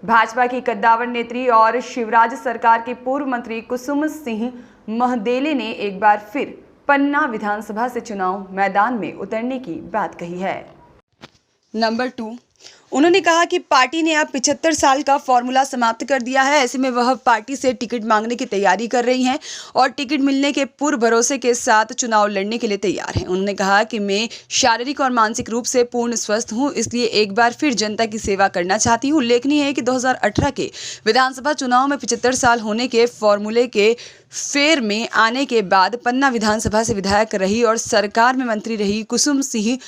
भाजपा की कद्दावर नेत्री और शिवराज सरकार के पूर्व मंत्री कुसुम सिंह महदेले ने एक बार फिर पन्ना विधानसभा से चुनाव मैदान में उतरने की बात कही है। नंबर 2, उन्होंने कहा कि पार्टी ने अब 75 साल का फॉर्मूला समाप्त कर दिया है। ऐसे में वह पार्टी से टिकट मांगने की तैयारी कर रही हैं और टिकट मिलने के पूर्ण भरोसे के साथ चुनाव लड़ने के लिए तैयार हैं। उन्होंने कहा कि मैं शारीरिक और मानसिक रूप से पूर्ण स्वस्थ हूं, इसलिए एक बार फिर जनता की सेवा करना चाहती हूं। उल्लेखनीय है कि 2018 के विधानसभा चुनाव में 75 साल होने के फॉर्मूले के फेर में आने के बाद पन्ना विधानसभा से विधायक रही और सरकार में मंत्री रही कुसुम सिंह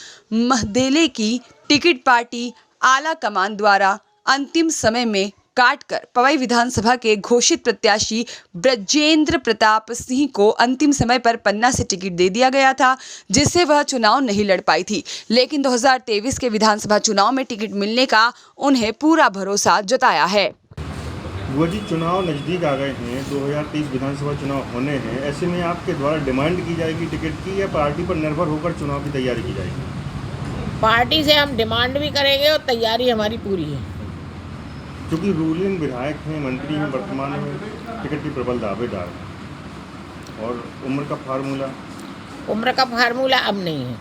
महदेले की टिकट पार्टी आला कमान द्वारा अंतिम समय में काटकर पवई विधानसभा के घोषित प्रत्याशी ब्रजेंद्र प्रताप सिंह को अंतिम समय पर पन्ना से टिकट दे दिया गया था, जिससे वह चुनाव नहीं लड़ पाई थी। लेकिन 2023 के विधानसभा चुनाव में टिकट मिलने का उन्हें पूरा भरोसा जताया है। वो जी चुनाव नज़दीक आ गए हैं, 2023 विधानसभा चुनाव होने हैं। ऐसे में आपके द्वारा डिमांड की जाएगी टिकट की या पार्टी पर निर्भर होकर चुनाव की तैयारी की जाएगी? पार्टी से हम डिमांड भी करेंगे और तैयारी हमारी पूरी है। क्योंकि रूलिंग विधायक हैं, मंत्री हैं, वर्तमान में टिकट की प्रबल दावेदार हैं और उम्र का फार्मूला अब नहीं है।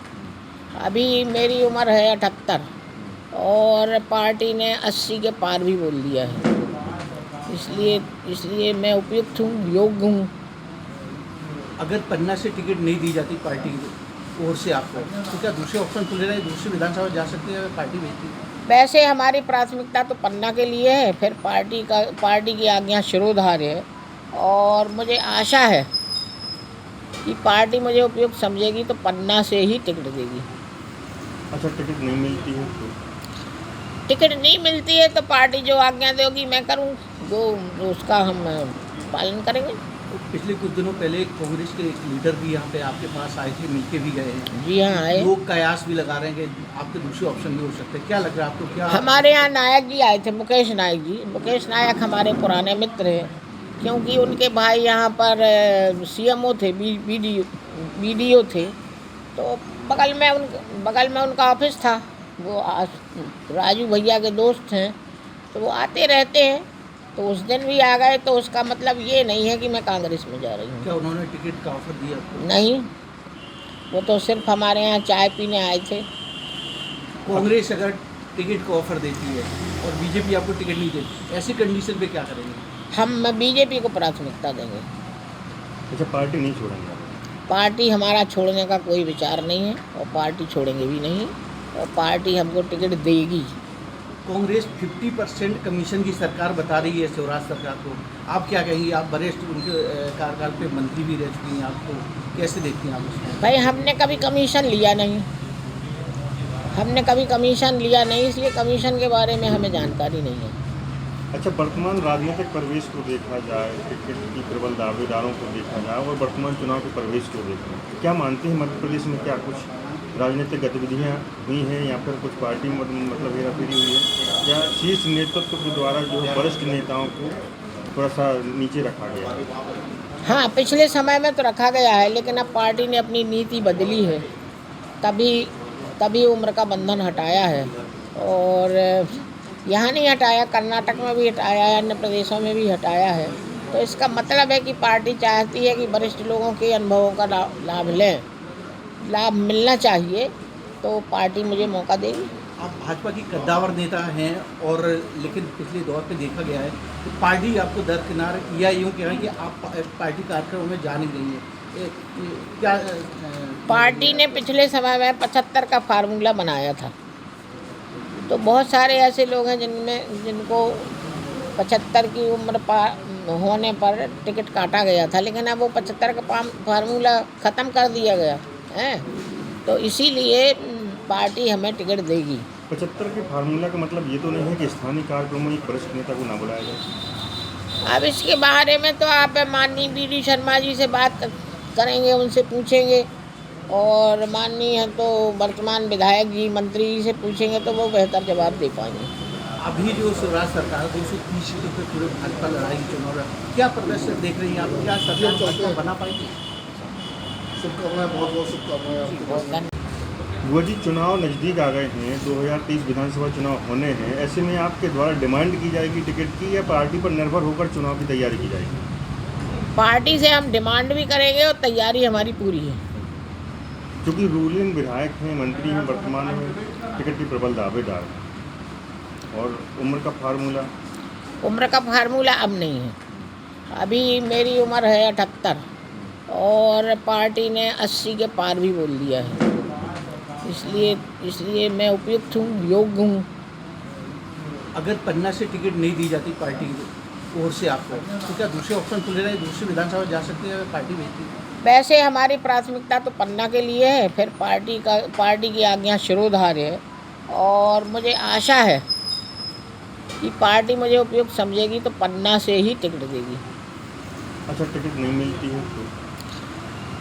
अभी मेरी उम्र है 78 और पार्टी ने 80 के पार भी बोल दिया है। इसलिए मैं उपयुक्त हूँ, योग्य हूँ। अगर पन्ना से टिकट नहीं दी जाती पार्टी की ओर से आपको, तो क्या दूसरे ऑप्शन खुले रहे, दूसरी विधानसभा जा सकती है अगर पार्टी भेजती? वैसे हमारी प्राथमिकता तो पन्ना के लिए है, फिर पार्टी की आज्ञा शिरोधार्य है और मुझे आशा है कि पार्टी मुझे उपयुक्त समझेगी तो पन्ना से ही टिकट देगी। अच्छा, टिकट नहीं मिलती है तो? टिकट नहीं मिलती है तो पार्टी जो आज्ञा देगी मैं करूँ, जो उसका हम पालन करेंगे। पिछले कुछ दिनों पहले कांग्रेस के एक लीडर भी यहाँ पे आपके पास आए थे, मिलके भी गए हैं। जी हाँ, आए। लोग कयास भी लगा रहे हैं कि आपके दूसरे ऑप्शन भी हो सकते हैं। क्या लग रहा है आपको? क्या हमारे यहाँ नायक जी आए थे, मुकेश नायक जी। मुकेश नायक हमारे पुराने मित्र हैं, क्योंकि उनके भाई यहाँ पर CMO थे, BDO थे, तो बगल में उनका ऑफिस था। वो राजू भैया के दोस्त हैं, तो वो आते रहते हैं। तो उस दिन भी आ गए, तो उसका मतलब ये नहीं है कि मैं कांग्रेस में जा रही हूँ। क्या उन्होंने टिकट का ऑफर दिया आपको? नहीं, वो तो सिर्फ हमारे यहाँ चाय पीने आए थे। कांग्रेस अगर टिकट का ऑफर देती है और बीजेपी आपको टिकट नहीं देती, ऐसी कंडीशन पे क्या करेंगे? हम बीजेपी को प्राथमिकता देंगे। अच्छा, पार्टी नहीं छोड़ेंगे? पार्टी हमारा छोड़ने का कोई विचार नहीं है और पार्टी छोड़ेंगे भी नहीं और पार्टी हमको टिकट देगी। कांग्रेस 50% कमीशन की सरकार बता रही है शिवराज सरकार को, आप क्या कहेंगी? आप वरिष्ठ उनके कार्यकाल पे मंत्री भी रह चुकी हैं, आपको कैसे देखती हैं आप उसको? भाई, हमने कभी कमीशन लिया नहीं, इसलिए कमीशन के बारे में हमें जानकारी नहीं है। अच्छा, वर्तमान राजनीतिक परिवेश को देखा जाए, टिकट की प्रबल दावेदारों को देखा जाए और वर्तमान चुनाव के परिवेश को देखा, क्या मानते हैं मध्य प्रदेश में क्या कुछ राजनीतिक गतिविधियाँ हुई हैं या फिर कुछ पार्टी मतलब हेराफेरी हुई है या शीर्ष नेतृत्व के द्वारा जो वरिष्ठ नेताओं को थोड़ा सा नीचे रखा गया है? हाँ, पिछले समय में तो रखा गया है, लेकिन अब पार्टी ने अपनी नीति बदली है। तभी उम्र का बंधन हटाया है और यहाँ नहीं हटाया, कर्नाटक में भी हटाया है, अन्य प्रदेशों में भी हटाया है। तो इसका मतलब है कि पार्टी चाहती है कि वरिष्ठ लोगों के अनुभवों का लाभ लें, लाभ मिलना चाहिए, तो पार्टी मुझे मौका देगी। आप भाजपा की कद्दावर नेता हैं और लेकिन पिछले दौर पे देखा गया है कि पार्टी आपको दरकिनार या यूँ कहें कि आप पार्टी कार्यक्रमों में जा नहीं रही है। क्या पार्टी ने पिछले समय में 75 का फार्मूला बनाया था, तो बहुत सारे ऐसे लोग हैं जिनको 75 की उम्र होने पर टिकट काटा गया था, लेकिन अब वो 75 का फार्मूला ख़त्म कर दिया गया है, तो इसीलिए पार्टी हमें टिकट देगी। 75 के फार्मूला का मतलब ये तो नहीं है कि स्थानीय कार्यक्रमों में एक वरिष्ठ नेता को ना बुलाया जाए? अब इसके बारे में तो आप माननीय BD शर्मा जी से बात करेंगे, उनसे पूछेंगे, और माननीय है तो वर्तमान विधायक जी, मंत्री जी से पूछेंगे तो वो बेहतर जवाब दे पाएंगे। अभी जो शिवराज सरकार 230 सीटों पर पूरे भाजपा लड़ाई चुनाव, क्या प्रदर्शन देख रही हैं आप? क्या सरकार बना पाएगी? शुभकामनाएं, बहुत बहुत शुभकामनाएं। वो जी चुनाव नज़दीक आ गए हैं, 2023 विधानसभा चुनाव होने हैं, ऐसे में आपके द्वारा डिमांड की जाएगी टिकट की या पार्टी पर निर्भर होकर चुनाव की तैयारी की जाएगी? पार्टी से हम डिमांड भी करेंगे और तैयारी हमारी पूरी है। क्योंकि रूलिंग विधायक हैं, मंत्री हैं, वर्तमान में टिकट के प्रबल दावेदार हैं और उम्र का फार्मूला अब नहीं है। अभी मेरी उम्र है 78 और पार्टी ने 80 के पार भी बोल दिया है, इसलिए मैं उपयुक्त हूँ, योग्य हूँ। अगर पन्ना से टिकट नहीं दी जाती पार्टी की ओर से आपको, तो क्या दूसरे ऑप्शन खुले रहे, दूसरी विधानसभा जा सकते हैं पार्टी भेजती है? वैसे हमारी प्राथमिकता तो पन्ना के लिए है, फिर पार्टी की आज्ञा शिरोधार्य है और मुझे आशा है कि पार्टी मुझे उपयुक्त समझेगी तो पन्ना से ही टिकट देगी। अच्छा, टिकट नहीं मिलती है तो?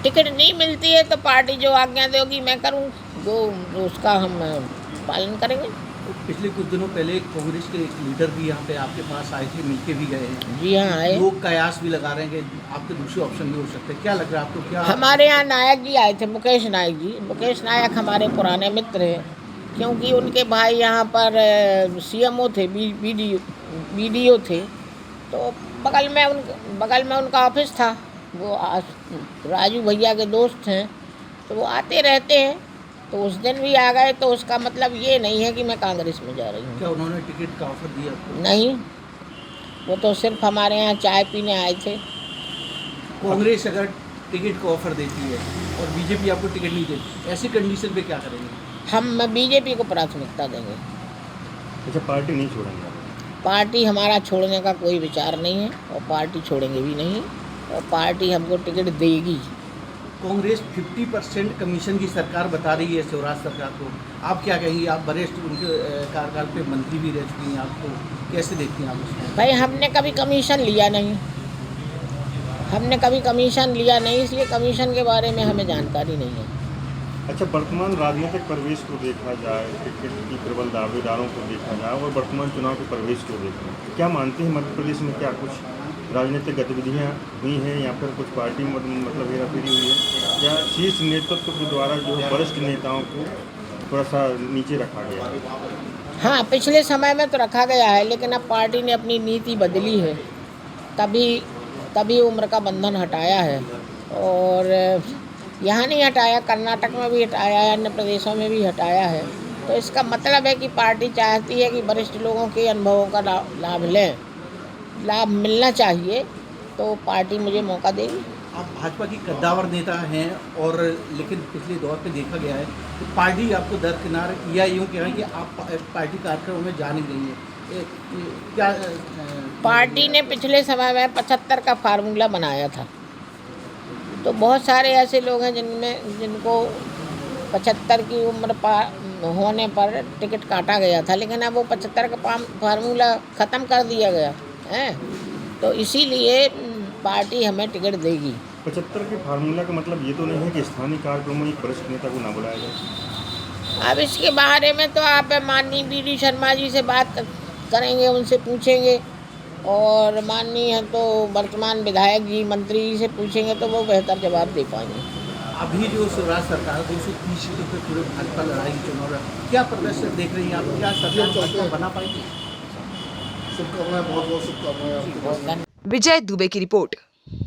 टिकट नहीं मिलती है तो पार्टी जो आज्ञा देगी मैं करूँ, वो उसका हम पालन करेंगे। पिछले कुछ दिनों पहले कांग्रेस के एक लीडर भी यहाँ पे आपके पास आए थे, मिलके भी गए हैं। जी हाँ, आए। लोग कयास भी लगा रहे हैं कि आपके दूसरे ऑप्शन भी हो सकते हैं, क्या लग रहा है आपको? क्या हमारे यहाँ नायक जी आए थे, मुकेश नायक जी। मुकेश नायक हमारे पुराने मित्र हैं, क्योंकि उनके भाई यहाँ पर CMO थे, BDO थे, तो बगल में उनका ऑफिस था। वो राजू भैया के दोस्त हैं, तो वो आते रहते हैं, तो उस दिन भी आ गए। तो उसका मतलब ये नहीं है कि मैं कांग्रेस में जा रही हूँ। क्या उन्होंने टिकट का ऑफर दिया आपको? नहीं, वो तो सिर्फ हमारे यहाँ चाय पीने आए थे। कांग्रेस अगर टिकट का ऑफर देती है और बीजेपी आपको टिकट नहीं देती, ऐसी कंडीशन पे क्या करेंगे? हम बीजेपी को प्राथमिकता देंगे। अच्छा, पार्टी नहीं छोड़ेंगे? पार्टी हमारा छोड़ने का कोई विचार नहीं है और पार्टी छोड़ेंगे भी नहीं, और पार्टी हमको टिकट देगी। कांग्रेस 50% कमीशन की सरकार बता रही है स्वराज सरकार को, आप क्या कहेंगे? आप वरिष्ठ उनके कार्यकाल पे मंत्री भी रह चुकी हैं, आपको कैसे देखती हैं आप उसको? भाई हमने कभी कमीशन लिया नहीं, इसलिए कमीशन के बारे में हमें जानकारी नहीं है। अच्छा, वर्तमान राजनीतिक परिवेश को देखा जाए, टिकट की प्रबल दावेदारों को देखा जाए और वर्तमान चुनाव के परिवेश को देखें, क्या मानते हैं मध्य प्रदेश में क्या कुछ राजनीतिक गतिविधियाँ हुई हैं या फिर कुछ पार्टी मतलब हेराफेरी हुई है, या शीर्ष नेतृत्व के द्वारा जो वरिष्ठ नेताओं को थोड़ा सा नीचे रखा गया है? हाँ, पिछले समय में तो रखा गया है, लेकिन अब पार्टी ने अपनी नीति बदली है, तभी उम्र का बंधन हटाया है। और यहाँ नहीं हटाया, कर्नाटक में भी हटाया है, अन्य प्रदेशों में भी हटाया है। तो इसका मतलब है कि पार्टी चाहती है कि वरिष्ठ लोगों के अनुभवों का लाभ मिलना चाहिए, तो पार्टी मुझे मौका देगी। आप भाजपा की कद्दावर नेता हैं और लेकिन पिछले दौर पे देखा गया है कि पार्टी आपको दरकिनार या यूँ कहें कि आप पार्टी कार्यक्रमों में जा नहीं रही है, क्या पार्टी ने पिछले समय में 75 का फार्मूला बनाया था, तो बहुत सारे ऐसे लोग हैं जिनको 75 की उम्र होने पर टिकट काटा गया था, लेकिन अब वो 75 का फार्मूला ख़त्म कर दिया गया है, तो इसीलिए पार्टी हमें टिकट देगी। 75 के फार्मूला का मतलब ये तो नहीं है कि स्थानीय कार्यक्रमों में एक वरिष्ठ नेता को ना बुलाया जाए? अब इसके बारे में तो आप माननीय BD शर्मा जी से बात करेंगे, उनसे पूछेंगे, और माननीय तो वर्तमान विधायक जी, मंत्री जी से पूछेंगे तो वो बेहतर जवाब दे पाएंगे। अभी जो स्वराज सरकार 230 सीटों पर पूरे भाजपा लड़ाई चुनाव, क्या प्रदर्शन देख रही हैं आप? क्या सरकार बना पाएगी? शुभकामनाएं, बहुत बहुत शुभकामनाएं आपको। विजय दुबे की रिपोर्ट।